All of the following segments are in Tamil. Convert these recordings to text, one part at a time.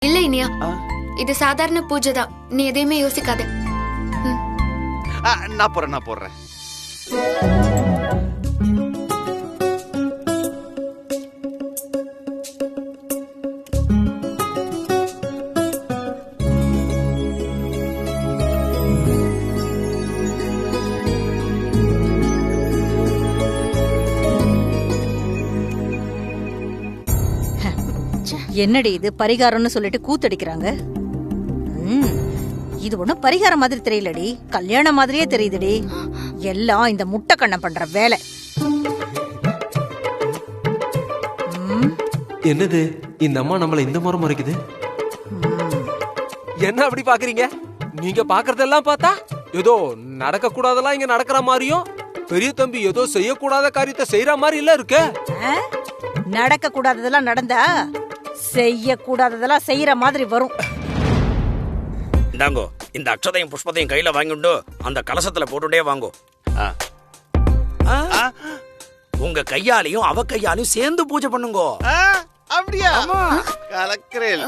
இல்ல இனியா, இது சாதாரண பூஜை தான். நீ எதையுமே யோசிக்காத. நான் போடுறேன். என்னடி இது பரிகாரம்னு சொல்லிட்டு கூத்தடிக்கிறாங்க? இது ஒண்ணும் பரிகாரம் மாதிரி தெரியலடி, கல்யாணம் மாதிரியே தெரியுதுடி. எல்லாம் இந்த முட்டை கண்ணம் பண்ற வேலை. என்னது இந்த அம்மா நம்மள இந்த முறை முறைக்குது? என்ன அப்படி பாக்குறீங்க? நீங்க பாக்குறதெல்லாம் பார்த்தா ஏதோ நடக்க கூடாதெல்லாம் இங்க நடக்கிற மாதிரியும், பெரிய தம்பி ஏதோ செய்யக்கூடாத காரியத்தை செய்யற மாதிரி இல்ல இருக்கு. நடக்க கூடாததெல்லாம் நடந்தா செய்ய கூடாததெல்லாம் செய்யற மாதிரி வரும். இந்தாங்கோ, இந்த அக்ஷதையும் புஷ்பத்தையும் கையில வாங்கிட்டு அந்த கலசத்துல போட்டுட்டே வாங்கோ. உங்க கையாலையும் அவ கையாலையும் சேர்ந்து பூஜை பண்ணுங்கோ. அப்படியா? கலக்கிறேன்.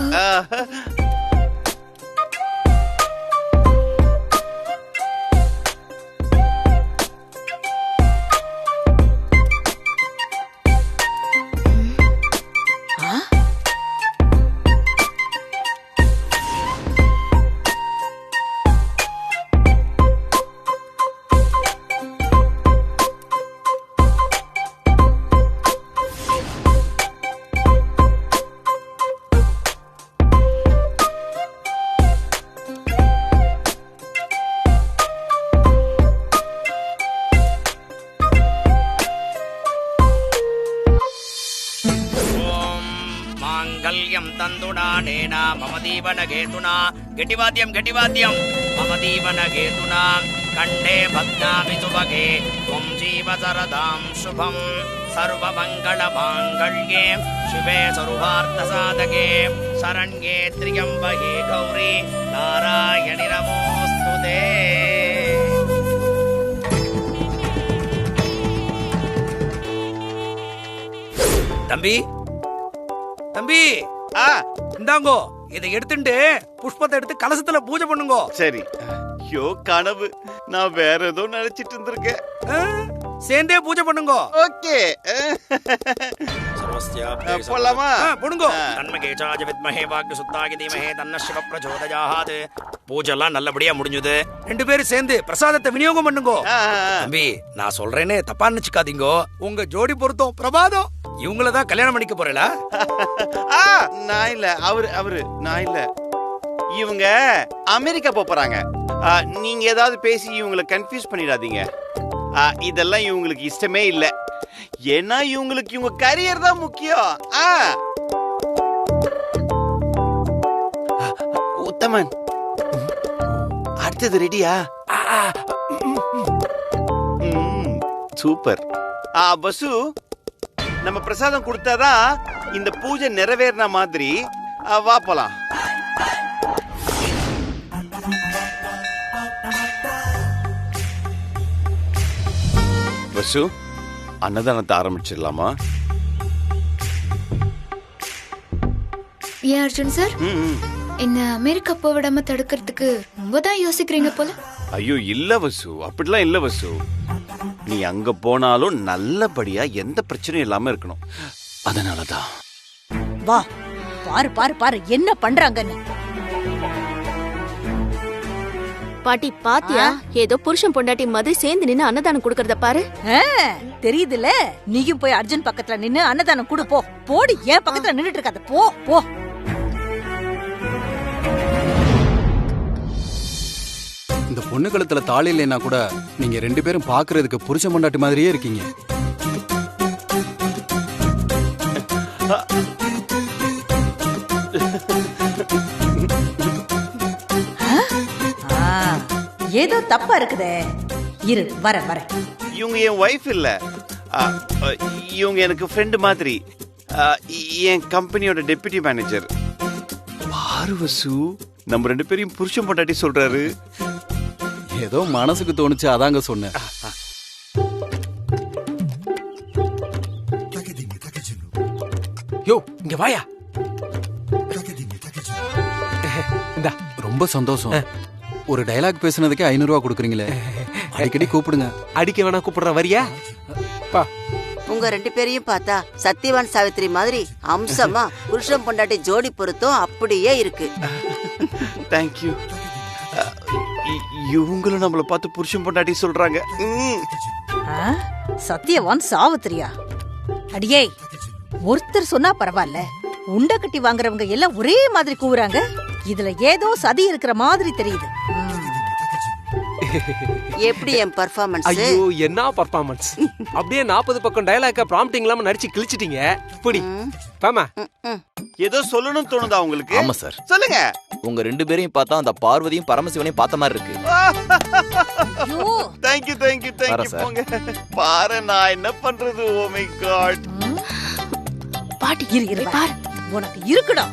தந்துடானேனா மம தீவனகேதுனா கெட்டிவாத்தியம் மம தீவனகேதுனா கண்டே பத்னாமி சுபகே त्वं जीव सरदां शुभं सर्वमङ्गलमाङ्गल्ये शिवे सर्वार्थसाधके शरण्ये त्र्यम्बके गौरी नारायणि नमोऽस्तुते. தம்பி இந்தாங்கோ, இதை எடுத்துட்டு புஷ்பத்தை எடுத்து கலசத்துல பூஜை பண்ணுங்க. சரி. ஐயோ கனவு, நான் வேற ஏதோ நினைச்சிட்டு இருந்திருக்கேன். சேர்ந்தே பூஜை பண்ணுங்க. ஓகே போலாமா? போடுங்க. தன்மகேசாஜ வித்மஹே வாக்ய சுத்தாகி தீமஹே தன்ன சிவ பிரச்சோதயாத். பூஜை எல்லாம் நல்லபடியா முடிஞ்சது. ரெண்டு பேரும் சேர்ந்து பிரசாதத்தை விநியோகம் பண்ணுங்க. தம்பி, நான் சொல்றேனே தப்பா நினைச்சுக்காதீங்க. உங்க ஜோடி பொருத்தம் பிரபாதம். இவங்களதான் கல்யாணம் பண்ணிக்க போறேல? நான் இல்ல, அவரு நான் இல்ல. இவங்க அமெரிக்கா போறாங்க. நீங்க ஏதாவது பேசி இவங்களை கன்ஃபியூஸ் பண்ணிடாதீங்க. இதெல்லாம் இவங்களுக்கு இஷ்டமே இல்ல. ஏன்னா இவங்களுக்கு இவங்க கரியர் தான் முக்கியம். உத்தமன், அடுத்தது ரெடியா? சூப்பர். பசு, நம்ம பிரசாதம் கொடுத்தாதான் இந்த பூஜை நிறைவேறின மாதிரி. வா போலாம். பசு, அன்னதானத்தை ஆரம்பிச்சிடலாமா? ஏன் அர்ஜுன் சார் என்ன அமெரிக்கா போவிடாம தடுக்கிறதுக்கு ரொம்பதான் யோசிக்கிறீங்க போல. ஐயோ இல்ல வசு, அப்படிலாம் இல்ல வசு. நீ அங்க போனாலும் நல்லபடியா எந்த பிரச்சனையும் இல்லாம இருக்கணும். அதனாலதான். வா, பாரு பாரு பாரு என்ன பண்றாங்கன்னு. பாட்டி பாத்தியா, ஏதோ புருஷன் பொண்டாட்டி மாதிரி சேர்ந்து நின்னு அன்னதானம் குடுக்கறத பாரு. தெரியுதுல, நீயும் போய் அர்ஜுன் பக்கத்துல நின்னு அன்னதானம் குடு. போ போடி, ஏன் பக்கத்துல நின்னுட்டு இருக்காத. போ போ. இந்த பொண்ணு கழுத்துல தாலி இல்லைன்னா கூட நீங்க ரெண்டு பேரும் பாக்குறதுக்கு புருஷன் பொண்டாட்டி மாதிரியே இருக்கீங்க. ஏதோ தப்பா இருக்குதே. இரு, வர வர. இவங்க என் வைஃப் இல்ல, இவங்க எனக்கு ஃப்ரெண்ட் மாதிரி. என் கம்பெனியோட டெப்யூட்டி மேனேஜர். பாரு வசு, நம்ம ரெண்டு பேரையும் புருஷன் பொண்டாட்டி சொல்றாரு. ஏதோ மனசுக்கு தோணுச்சு, அதாங்க சொன்னேன். யோ, இங்க வாயா. இந்தா. ரொம்ப சந்தோஷம். ஒரு டயலாக் பேசுனதுக்கே 500 ரூபா கொடுக்குறீங்களே, அடிக்கடி கூப்பிடுங்க. அடிக்க வேணா கூப்பிடுற வரியா? உங்க 2 பேரையும் பார்த்தா சத்யவான் சாவித்திரி மாதிரி அம்சமா புருஷன் பொண்டாட்டி ஜோடி பொருத்தம் அப்படியே இருக்கு. தேங்க்யூ. இவங்களும் நம்மள பார்த்து புருஷன் பொண்டாட்டி சொல்றாங்க. சத்யவான் சாவித்திரியா? அடியே, ஒருத்தர் சொன்னா பரவாயில்ல, உண்ட கட்டி வாங்குறவங்க எல்லாம் ஒரே மாதிரி கூவுறாங்க. இதுல ஏதோ சதி இருக்கிற மாதிரி தெரியுது. எப்படி என் பெர்ஃபார்மன்ஸ்? ஐயோ, என்ன பெர்ஃபார்மன்ஸ்! அப்படியே 40 பக்கம் டயலாக்க ப்ராம்ப்டிங் இல்லாம நடிச்சு கிழிச்சிட்டீங்க. புடி பாமா. ஏதோ சொல்லணும்னு தோணுதா உங்களுக்கு? ஆமா சார். சொல்லுங்க. உங்க 2 பேரையும் பார்த்தா அந்த பார்வதியும் பரமசிவனையும் பார்த்த மாதிரி இருக்கு. Thank you thank you thank you. போங்க பாரு, நான் என்ன பண்றது? Oh my God. பாட்டி இரு பாரு, உனக்கு இருக்குடா.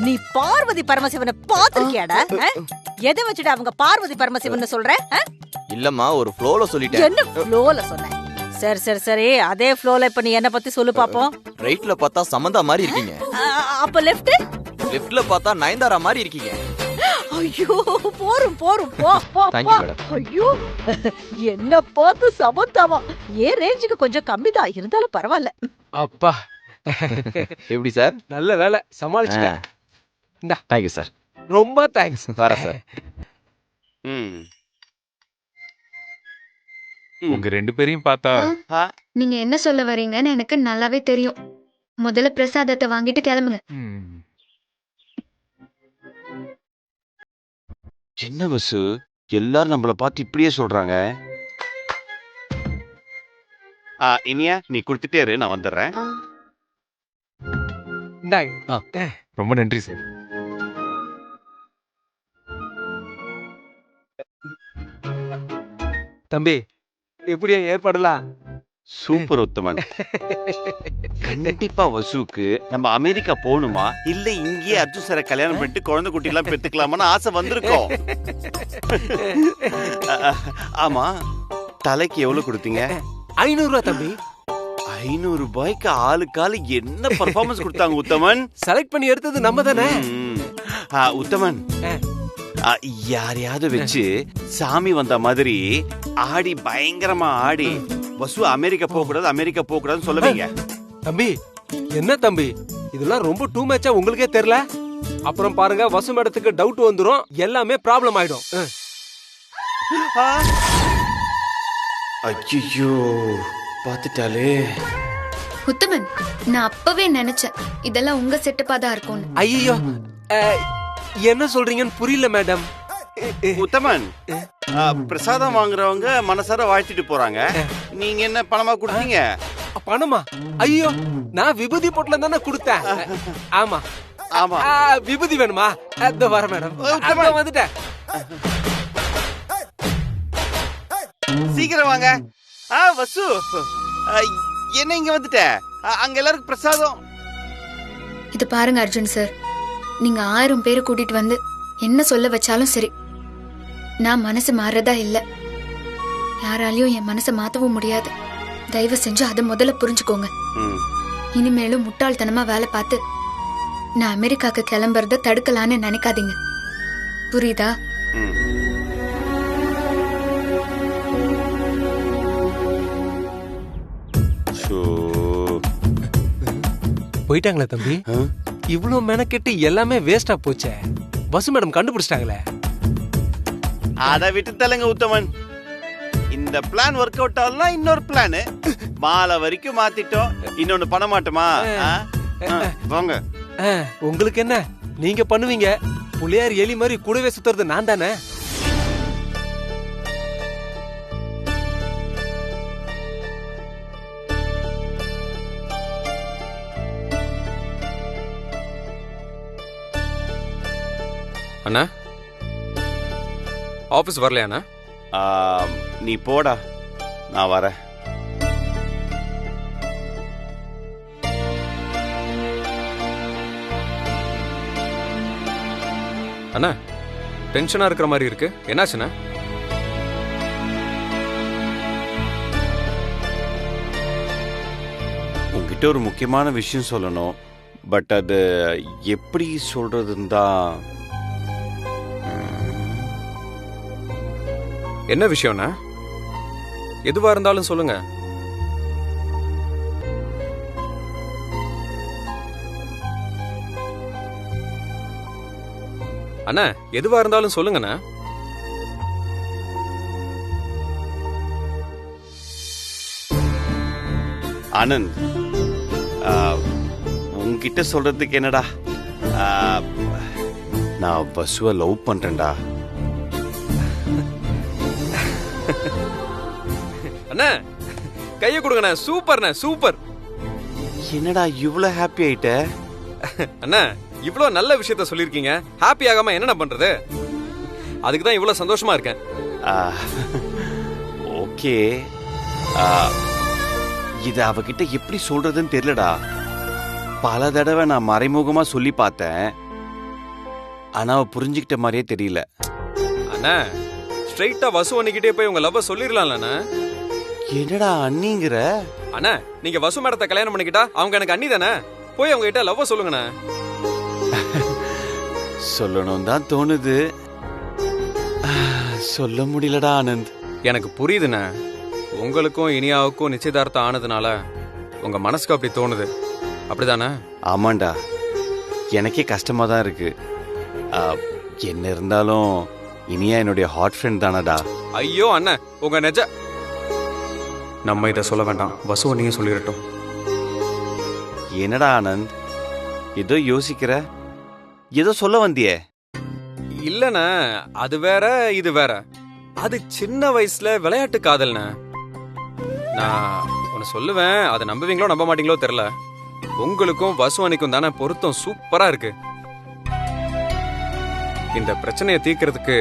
நீ பார்வதி பரமசிவனை பாத்திருக்கியாடா? எதை வச்சுட்டு அவங்க பார்வதி பரமசிவன் சொல்ற? இல்லம்மா, ஒரு ஃப்ளோல சொல்லிட்டேன். என்ன ஃப்ளோல சொன்ன? சரி சரி சரி, அதே ஃப்ளோல இப்ப நீ என்ன பத்தி சொல்லு பாப்போம். ரைட்ல பார்த்தா சமந்தா மாதிரி இருக்கீங்க. அப்ப லெஃப்ட்? லெஃப்ட்ல பார்த்தா நயன்தாரா மாதிரி இருக்கீங்க. ஐயோ, போரும் போரும் போ போ. Thank you, madam. ஐயோ, என்ன பார்த்து சமந்தாவா? ஏன் ரேஞ்சுக்கு கொஞ்சம் கம்மிதான், இருந்தாலும் பரவாயில்ல. அப்பா, எப்படி சார்? நல்ல வேலை சமாளிச்சிட்டேன். இந்தா. Thank you sir. ரொம்ப தேங்க்ஸ். வரேன் சார். உங்க 2 பேரையும் பார்த்தா நீங்க என்ன சொல்ல வரீங்கன்னு எனக்கு நல்லாவே தெரியும். முதல்ல பிரசாதத்தை வாங்கிட்டு கிளம்புங்க. என்ன பஸ், எல்லாரும் நம்மள பார்த்து இப்படியே சொல்றாங்க. இனியா, நீ கொடுத்துட்டே இரு, நான் வந்துடுறேன். இந்தாங்க. ரொம்ப நன்றி சார். தம்பி, எப்படியா ஏற்பாடுலாம்? சூப்பர் உத்தமன். கண்டிப்பா வசுக்கு நம்ம அமெரிக்கா போகணுமா, இல்ல இங்கேயே அர்ஜுன் சாரை கல்யாணம் பண்ணிட்டு குழந்தை குட்டி எல்லாம் பெத்துக்கலாமான்னு ஆசை வந்திருக்கோம். ஆமா, தலைக்கு எவ்வளவு கொடுத்தீங்க? 500 ரூபா தம்பி. 500 ரூபாய்க்கு ஆளுக்கு ஆளு என்ன பெர்ஃபார்மன்ஸ் கொடுத்தாங்க உத்தமன்? செலக்ட் பண்ணி எடுத்தது நம்ம தானே. உத்தமன், யாரையாவது வச்சு சாமி வந்த மாதிரி ஆடி பயங்கரமா ஆடி வசு அமெரிக்கா போக கூடாது, அமெரிக்கா போக கூடாதுன்னு சொல்லுவீங்க. தம்பி, என்ன தம்பி இதெல்லாம் ரொம்ப டூ மேட்சா உங்களுக்கே தெரியல? அப்புறம் பாருங்க, வசு மேடத்துக்கு டவுட் வந்துரும், எல்லாமே ப்ராப்ளம் ஆயிடும். ஐயோ, பாத்துட்டாலே. உத்தமன், நான் அப்பவே நினைச்சேன் இதெல்லாம் உங்க செட்டப்பா தான் இருக்கும்னு. ஐயோ, என்ன சொல்றீங்கன்னு புரியல மேடம். உத்தமன், பிரசாதம் வாங்குறவங்க மனசார வாழ்த்திட்டு போறாங்க, நீங்க என்ன பணமா கொடுத்தீங்க? பணமா? ஐயோ, நான் விபூதி பொட்டல தானே கொடுத்தேன். ஆமா ஆமா. விபூதி வேணுமா? அதோ வர மேடம், வந்துட்டேன். சீக்கிரம் வாங்க. வசு, என்ன இங்க வந்துட்ட? அங்க எல்லாருக்கும் பிரசாதம். இது பாருங்க அர்ஜுன் சார், நீங்க 1000 பேரை கூட்டிட்டு வந்து என்ன சொல்ல வச்சாலும் சரி, நான் மனசு மாறதா இல்ல. யாராலையும் என் மனசை மாத்தவும் முடியாது. தயவு செஞ்சு அதை முதல்ல புரிஞ்சுக்கோங்க. இனிமேலும் முட்டாள்தனமா வேலை பார்த்து நான் அமெரிக்காக்கு கிளம்புறத தடுக்கலான்னு நினைக்காதீங்க, புரியுதா? போயிட்டாங்களே தம்பி. இவ்வளவு மெனக்கெட்டு எல்லாமே வேஸ்டா போச்சே. வசு மேடம் கண்டுபிடிச்சிட்டாங்களே. அத விட்டு தள்ளுங்க உத்தமன். இந்த பிளான் ஒர்க் அவுட் ஆகலாம், இன்னொரு பிளான் மாலை வரைக்கும் மாத்திட்டோம். இன்னொன்னு பண்ண மாட்டோமா? வாங்க. உங்களுக்கு என்ன, நீங்க பண்ணுவீங்க. புள்ளையார் எலி மாதிரி கூடவே சுத்துறது நான் தானே. அண்ணா, ஆபீஸ் வரலையாண்ணா? நீ போடா, நான் வரேன். அண்ணா, டென்ஷனா இருக்கிற மாதிரி இருக்கு, என்னாச்சுண்ணா? உங்ககிட்ட உங்ககிட்ட ஒரு முக்கியமான விஷயம் சொல்லணும். பட் அது எப்படி சொல்றதுன்னு தான். என்ன விஷயம்னா? எதுவா இருந்தாலும் சொல்லுங்க. அண்ணா, எதுவா இருந்தாலும் சொல்லுங்கண்ணா. ஆனந்த், உங்ககிட்ட சொல்றதுக்கு என்னடா, நான் வசுவை லவ் பண்றேன்டா. அண்ணா, கைய கொடுங்கண்ணா. சூப்பர்ண்ணா, சூப்பர். என்னடா இவ்வளவு ஹாப்பி ஆயிட்ட? அண்ணா, இவ்வளவு நல்ல விஷயத்த சொல்லிருக்கீங்க. ஹாப்பி ஆகாம என்னண்ணா பண்றது? அதுக்கு தான் இவ்வளவு சந்தோஷமா இருக்கேன். ஓகே, இது அவகிட்ட எப்படி சொல்றதுன்னு தெரியலடா. பல தடவை நான் மறைமுகமா சொல்லி பார்த்தேன், ஆனா அவ புரிஞ்சுக்கிட்ட மாதிரியே தெரியல. அண்ணா, ஸ்ட்ரைட்டா வசு அண்ணிக்கிட்டே போய் உங்க லவ் சொல்லிடலாம்லண்ணா. என்னடா அண்ணிங்கிற? அண்ணா, நீங்க வசு மேடத்தை கல்யாணம் பண்ணிக்கிட்டா அவங்க எனக்கு அண்ணி தானே. போய் அவங்க கிட்ட லவ் சொல்லுங்கண்ணா. சொல்லணும் தான் தோணுது, சொல்ல முடியலடா ஆனந்த். எனக்கு புரியுதுண்ணா. உங்களுக்கும் இனியாவுக்கும் நிச்சயதார்த்தம் ஆனதுனால உங்க மனசுக்கு அப்படி தோணுது, அப்படிதானே? ஆமாண்டா, எனக்கே கஷ்டமா தான் இருக்கு. என்ன இருந்தாலும் இனியா என்னுடைய ஹாட் ஃப்ரெண்ட் தானடா. ஐயோ அண்ணா, உங்க நெஜ. நம்ம இதை சொல்ல வேண்டாம், வசுவை நீங்க சொல்லிடட்டும். என்னடா ஆனந்த், ஏதோ யோசிக்கிற? ஏதோ சொல்ல வந்தியே? இல்லண்ணா, அது வேற இது வேற. அது சின்ன வயசுல விளையாட்டு காதல்ண்ணா. நான் ஒன்னு சொல்லுவேன், அதை நம்புவீங்களோ நம்ப மாட்டீங்களோ தெரியல. உங்களுக்கும் வசுவனிக்கும் தானே பொருத்தம் சூப்பரா இருக்கு. இந்த பிரச்சனையை தீர்க்கறதுக்கு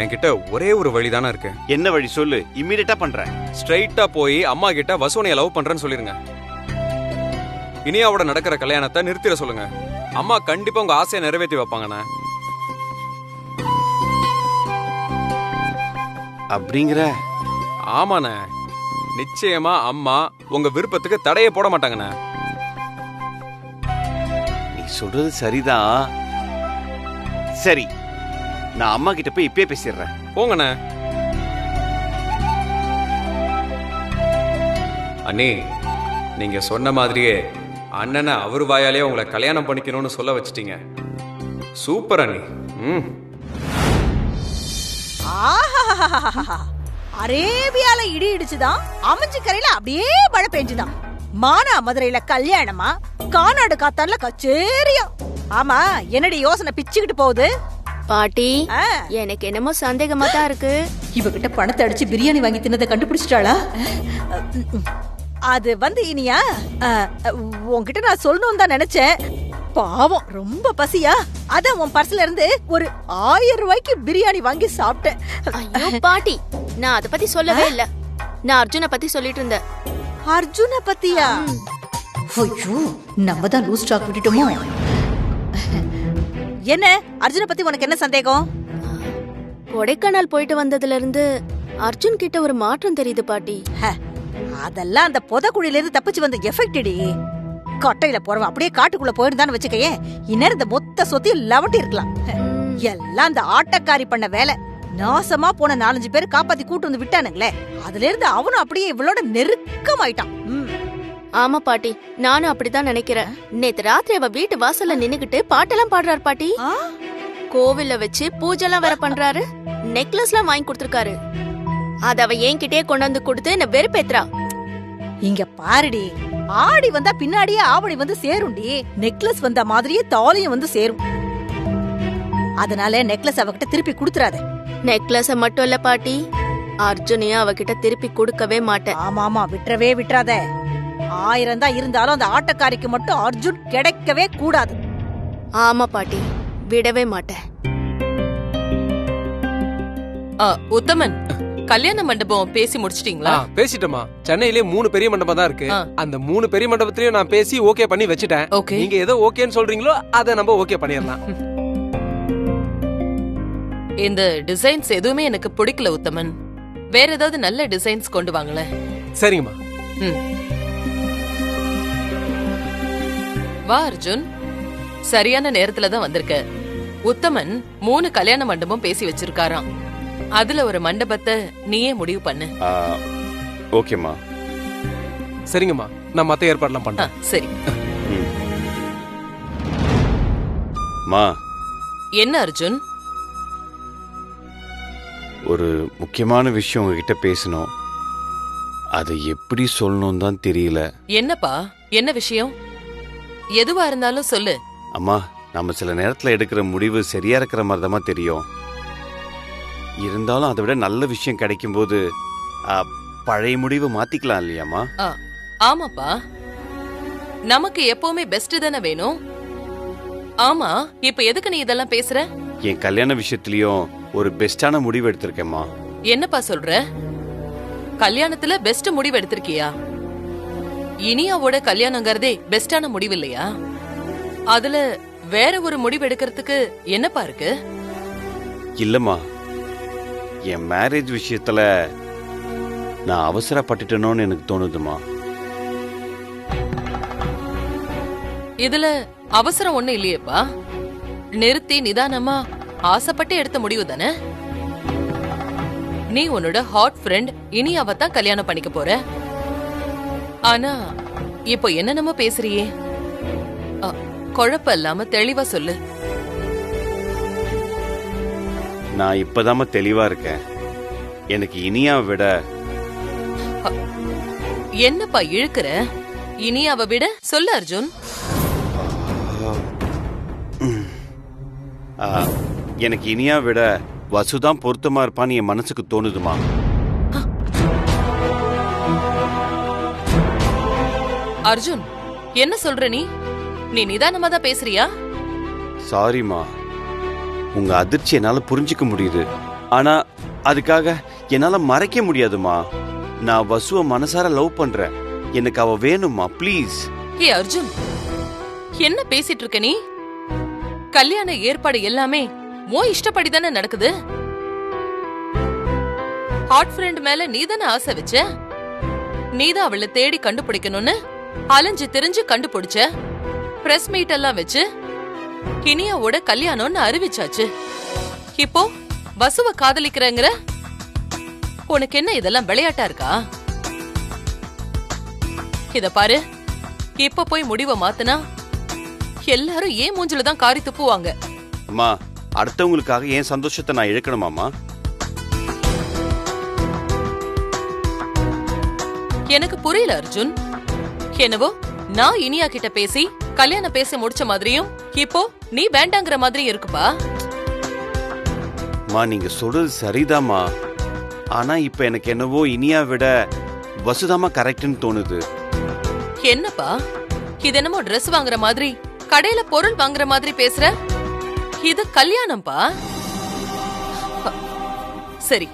என்கிட்ட ஒரே ஒரு வழி தானே இருக்கு. என்ன வழி சொல்லு, இம்மீடியட்டா பண்றேன். ஸ்ட்ரைட்டா போய் அம்மா கிட்ட வசுவனைய லவ் பண்றேன்னு சொல்லிருங்க. இனியாவோட நடக்கிற கல்யாணத்தை நிறுத்திட சொல்லுங்க. அம்மா கண்டிப்பா உங்க ஆசையை நிறைவேற்றி வைப்பாங்கண்ணா. அப்படிங்கிற? ஆமாண்ணே, நிச்சயமா அம்மா உங்க விருப்பத்துக்கு தடையை போட மாட்டாங்கண்ணே. நீ சொல்றது சரிதான். சரி, நான் அம்மா கிட்ட போய் இப்பயே பேசிடுறேன். போங்கண்ணே. அண்ணி, நீங்க சொன்ன மாதிரியே அண்ணனை அவர் வாயாலே உங்களை கல்யாணம் பண்ணிக்கணும்னு சொல்ல வச்சிட்டீங்க. சூப்பர் அண்ணி. அரேபியால இடி இடிச்சுதான், அமைஞ்சு கரையில அப்படியே மழை பெஞ்சுதான். மானா மதுரையில கல்யாணமா, கானாடு காத்தான்ல கச்சேரியா. ஆமா, என்னடி யோசனை பிச்சுக்கிட்டு போகுது? பாட்டி, எனக்கு என்னமோ சந்தேகமா தான் இருக்கு. இவகிட்ட பணத்தை அடிச்சு பிரியாணி வாங்கி தின்னதை கண்டுபிடிச்சிட்டாளா? அது இனியா, உன்கிட்ட நான் சொல்லணும் தான் நினைச்சேன். பாவம், ரொம்ப பசியா, அதான் உன் பர்ஸ்ல இருந்து ஒரு 1000 ரூபாய்க்கு பிரியாணி வாங்கி சாப்பிட்டேன். ஐயோ பாட்டி, நான் அத பத்தி சொல்லவே இல்ல. நான் அர்ஜுன பத்தி சொல்லிட்டு இருந்தேன். அர்ஜுன பத்தியா? ஐயோ, நம்ம தான் லூஸ் டாக் விட்டுட்டோமோ? என்ன அர்ஜுன பத்தி உனக்கு என்ன சந்தேகம்? கொடைக்கானல் போயிட்டு வந்ததுல இருந்து அர்ஜுன் கிட்ட ஒரு மாற்றம் தெரியுது பாட்டி. அதெல்லாம் அந்த புதக்குழியில இருந்து தப்பிச்சு வந்த எஃபெக்ட். கொட்டையில போறவன் அப்படியே காட்டுக்குள்ள போயிருந்தான்னு வச்சுக்கையே, இன்னும் இந்த மொத்த சொத்தையும் லவட்டி இருக்கலாம். எல்லாம் அந்த ஆட்டக்காரி பண்ண வேலை. நாசமா போன 4-5 பேர் காப்பாத்தி கூட்டு வந்து விட்டானுங்களே, அதுல இருந்து அவனும் அப்படியே இவளோட நெருக்கமாயிட்டான். ஆமா பாட்டி, நானும் அப்படிதான் நினைக்கிறேன். நேத்து ராத்திரி அவ வீட்டு வாசல்ல நின்னுகிட்டு பாட்டெல்லாம் பாடுறாரு பாட்டி. கோவில்ல வச்சு பூஜைலாம் வேற பண்றாரு. நெக்லஸ் எல்லாம் வாங்கி கொடுத்திருக்காரு. அத அவ என்கிட்டயே கொண்டாந்து கொடுத்து என்ன வெறுப்பேத்துறா. இங்க பாருடி, ஆடி வந்தா பின்னாடியே ஆவணி வந்து சேரும்டி. நெக்லஸ் வந்த மாதிரியே தாலியும் வந்து சேரும். அதனால நெக்லஸ் அவகிட்ட திருப்பி கொடுத்துறாத. நெக்லஸ மட்டும் இல்ல பாட்டி, அர்ஜுனையும் அவகிட்ட திருப்பி கொடுக்கவே மாட்டேன். ஆமாமா, விட்டுறவே விட்டுறாத. 1000 தான் இருந்தாலும் அந்த ஆட்டக்காரிக்கு மட்டும் அர்ஜுன் கிடைக்கவே கூடாது. ஆமா பாட்டி, விடவே மாட்டேன். உத்தமன், கல்யாண மண்டபம் பேசி முடிச்சிட்டீங்களா? பேசிட்டோமா. சென்னையிலே 3 பெரிய மண்டபம் தான் இருக்கு. அந்த 3 பெரிய மண்டபத்திலயும் நான் பேசி ஓகே பண்ணி வச்சுட்டேன். நீங்க ஏதோ ஓகேன்னு சொல்றீங்களோ அதை நம்ம ஓகே பண்ணிடலாம். இந்த டிசைன்ஸ் எதுவுமே எனக்கு பிடிக்கல உத்தமன். வேற ஏதாவது நல்ல டிசைன்ஸ் கொண்டு வாங்களேன். சரிங்கம்மா. வா அர்ஜுன், சரியான நேரத்துல தான் வந்திருக்க. உத்தமன் 3 கல்யாண மண்டபம் பேசி வச்சிருக்காராம். அதுல ஒரு மண்டபத்தை நீயே முடிவு பண்ணு. ஓகேம்மா. சரிங்கம்மா, நான் மத்த ஏற்பாடுலாம் பண்றேன். சரி. மா, என்ன அர்ஜுன்? ஒரு முக்கியமான விஷயம் உங்ககிட்ட பேசணும். அதை எப்படி சொல்லணும் தான் தெரியல. என்னப்பா, என்ன விஷயம்? எதுவா இருந்தாலும் சொல்லு. அம்மா, நம்ம சில நேரத்துல எடுக்கிற முடிவு சரியா இருக்கிற மாதிரி தான் தெரியும். இருந்தாலும் அதை விட நல்ல விஷயம் கிடைக்கும் போது பழைய முடிவு மாத்திக்கலாம் இல்லையாம்மா? ஆமாப்பா, நமக்கு எப்பவுமே பெஸ்ட் தானே வேணும். ஆமா, இப்ப எதுக்கு நீ இதெல்லாம் பேசுற? என் கல்யாண விஷயத்திலயும் ஒரு பெஸ்டான முடிவு எடுத்திருக்கேம்மா. என்னப்பா சொல்ற? கல்யாணத்துல பெஸ்ட் முடிவு எடுத்திருக்கியா? இனியாவோட கல்யாணங்கிறதே பெஸ்டான முடிவு இல்லையா? அதுல வேற ஒரு முடிவு எடுக்கிறதுக்கு என்னப்பா இருக்கு? இல்லம்மா, என் மேரேஜ் விஷயத்துல நான் அவசரப்பட்டுட்டேனோன்னு எனக்கு தோணுதுமா. இதுல அவசரம் ஒண்ணு இல்லையேப்பா. நிறுத்தி நிதானமா ஆசைப்பட்டு எடுத்த முடிவு தானே. நீ உன்னோட ஹாட் ஃப்ரெண்ட் இனியாவை தான் கல்யாணம் பண்ணிக்க போற. ஆனா இப்போ என்னென்னமோ பேசுறியே, குழப்பம் இல்லாம தெளிவா சொல்லு. நான் இப்பதாம தெளிவா இருக்கேன். எனக்கு இனியாவை விட. என்னப்பா இழுக்கிற? இனியாவை விட சொல்லு அர்ஜுன். எனக்கு இனியாவை விட வசுதான் பொருத்தமா இருப்பான்னு என் மனசுக்கு தோணுதுமா. அர்ஜுன், என்ன சொல்ற நீ? நீ நிதானமா தான் பேசுறியா? சாரிமா, உங்க அதிர்ச்சி என்னால புரிஞ்சுக்க முடியுது. ஆனா அதுக்காக என்னால மறைக்க முடியாதுமா. நான் வசுவ மனசார லவ் பண்றேன். எனக்கு அவ வேணுமா, ப்ளீஸ். ஏ அர்ஜுன், என்ன பேசிட்டு இருக்க நீ? கல்யாண ஏற்பாடு எல்லாமே உன் இஷ்டப்படி தானே நடக்குது. ஹாட் ஃப்ரெண்ட் மேல நீ தானே ஆசை வச்ச. நீதான் அவளை தேடி கண்டுபிடிக்கணும்னு அலைஞ்சு தெரிஞ்சு கண்டுபிடிச்ச. பிரஸ் மீட் எல்லாம் வச்சு இனியாவோட கல்யாணம்னு அறிவிச்சாச்சு. இப்போ வசுவ காதலிக்கிறங்கிற. உனக்கு என்ன இதெல்லாம் விளையாட்டா இருக்கா? இத பாரு, இப்ப போய் முடிவை மாத்துனா எல்லாரும் ஏன் மூஞ்சில தான் காரி துப்புவாங்க. அம்மா, அடுத்தவங்களுக்காக ஏன் சந்தோஷத்தை நான் இழக்கணுமாமா? எனக்கு புரியல அர்ஜுன். என்னவோ நான் இனியா கிட்ட பேசி கல்யாணம் பேசி முடிச்ச மாதிரியும் இப்போ நீ வேண்டாங்கிற மாதிரியும் இருக்குப்பா. மா, நீங்க சொல்றது சரிதாமா. ஆனா இப்ப எனக்கு என்னவோ இனியா விட வசுதாமா கரெக்ட்னு தோணுது. என்னப்பா இது? என்னமோ ட்ரெஸ் வாங்குற மாதிரி, கடையில பொருள் வாங்குற மாதிரி பேசுற. இது கல்யாணம்பா. சரி,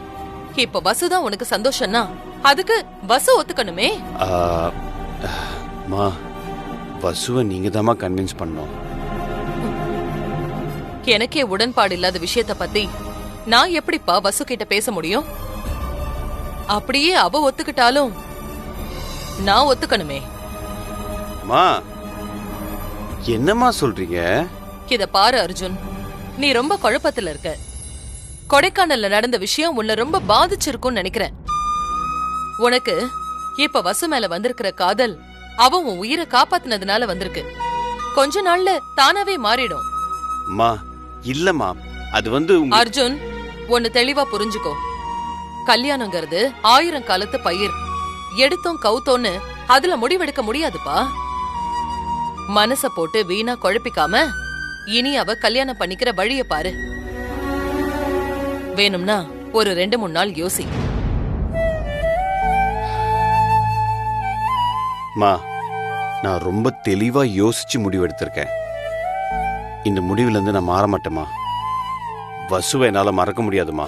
இப்ப வசுதான் உனக்கு சந்தோஷம்னா அதுக்கு வசு ஒத்துக்கணுமே. மா, வசுவை நீங்க தாமா கன்வின்ஸ் பண்ணணும். எனக்கே உடன்பாடு இல்லாத விஷயத்த பத்தி நான் எப்படிப்பா வசு கிட்ட பேச முடியும்? அப்படியே அவ ஒத்துக்கிட்டாலும் நான் ஒத்துக்கணுமே. மா, என்னம்மா சொல்றீங்க? இத பாரு அர்ஜுன், நீ ரொம்ப குழப்பத்துல இருக்க. கொடைக்கானல்ல நடந்த விஷயம் உன்னை ரொம்ப பாதிச்சிருக்கும்னு நினைக்கிறேன். உனக்கு இப்ப வசு மேல வந்திருக்கிற காதல் அவன் உன் உயிரை காப்பாத்தினதுனால வந்திருக்கு. கொஞ்ச நாள்ல தானாவே மாறிடும். மா, இல்லம்மா, அது அர்ஜுன், ஒன்னு தெளிவா புரிஞ்சுக்கோ. கல்யாணங்கிறது 1000 காலத்து பயிர். எடுத்தோம் கவுத்தோன்னு அதுல முடிவெடுக்க முடியாதுப்பா. மனச போட்டு வீணா குழப்பிக்காம இனி அவ கல்யாணம் பண்ணிக்கிற வழிய பாரு. வேணும்னா ஒரு 2-3 நாள் யோசி. மா, நான் ரொம்ப தெளிவா யோசிச்சு முடிவெடுத்திருக்கேன். இந்த முடிவுல இருந்து நான் மாற மாட்டேமா. வசுவை என்னால மறக்க முடியாதுமா.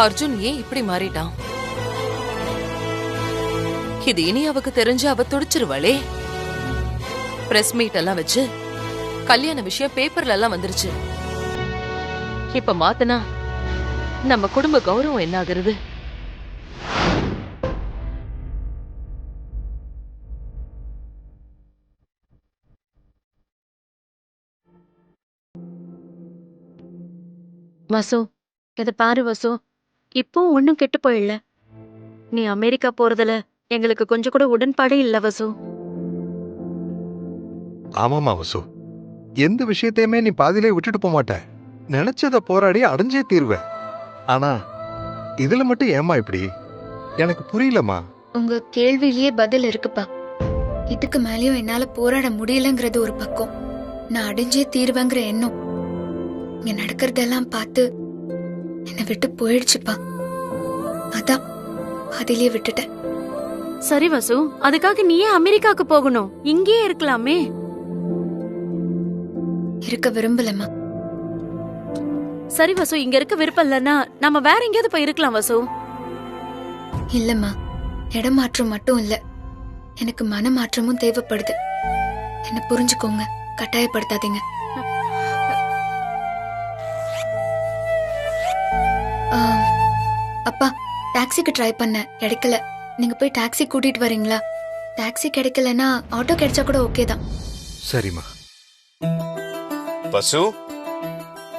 அர்ஜுன் ஏன் இப்படி மாறிட்டான்? இது இனி அவக்கு தெரிஞ்சு அவ துடிச்சிருவாளே. பிரஸ் மீட் எல்லாம் வச்சு கல்யாண விஷயம் பேப்பர்ல எல்லாம் வந்துருச்சு. இப்ப மாத்தனா நம்ம குடும்ப கௌரவம் என்ன ஆகுறது? வசு, இத பாரு வசு, இப்போ ஒன்னும் கெட்டு போயிடல. நீ அமெரிக்கா போறதுல எங்களுக்கு கொஞ்சம் கூட உடன்பாடே இல்ல வசு. ஆமாமா வசு, எந்த விஷயத்தையுமே நீ பாதியிலே விட்டுட்டு போக மாட்ட. நினைச்சத போராடி அடைஞ்சே தீர்வ. ஆனா இதுல மட்டும் ஏமா இப்படி? எனக்கு புரியலமா. உங்க கேள்வியிலேயே பதில் இருக்குப்பா. இதுக்கு மேலயும் என்னால போராட முடியலங்கிறது ஒரு பக்கம், நான் அடைஞ்சே தீர்வேங்கிற எண்ணம் இங்க நடக்கிறதெல்லாம் பார்த்து என்னை விட்டு போயிடுச்சுப்பா. அதான் பாதியிலே விட்டுட்டேன். சரி வசு, அதுக்காக நீயே அமெரிக்காக்கு போகணும்? இங்கேயே இருக்கலாமே. இருக்க விரும்பலமா. சரி வசு, இங்க இருக்க விருப்பம் இல்லன்னா நம்ம வேற எங்கேயாவது போய் இருக்கலாம் வசு. இல்லம்மா, இடமாற்றம் மட்டும் இல்ல, எனக்கு மனமாற்றமும் தேவைப்படுது. என்ன புரிஞ்சுக்கோங்க, கட்டாயப்படுத்தாதீங்க. அப்பா, டாக்ஸிக்கு ட்ரை பண்ண கிடைக்கல. நீங்க போய் டாக்ஸி கூட்டிட்டு வரீங்களா? டாக்ஸி கிடைக்கலன்னா ஆட்டோ கிடைச்சா கூட ஓகே தான். சரிம்மா. வசு,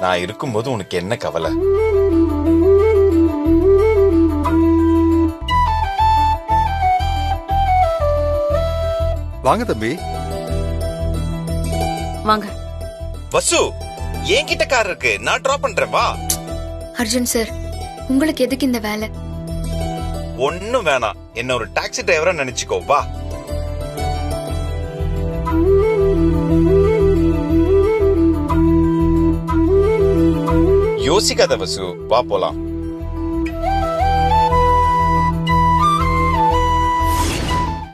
நான் இருக்கும்போது உனக்கு என்ன கவலை? வாங்க தம்பி. வாங்க. வசு, என்கிட்ட கார் இருக்கு, நான் டிராப் பண்றேன், வா. அர்ஜுன் சார், உங்களுக்கு எதுக்கு இந்த வேலை? ஒண்ணும் வேணாம், என்ன ஒரு டாக்ஸி டிரைவரா நினைச்சுக்கோ, வா. யோசிக்காத வசு, வா போலாம்.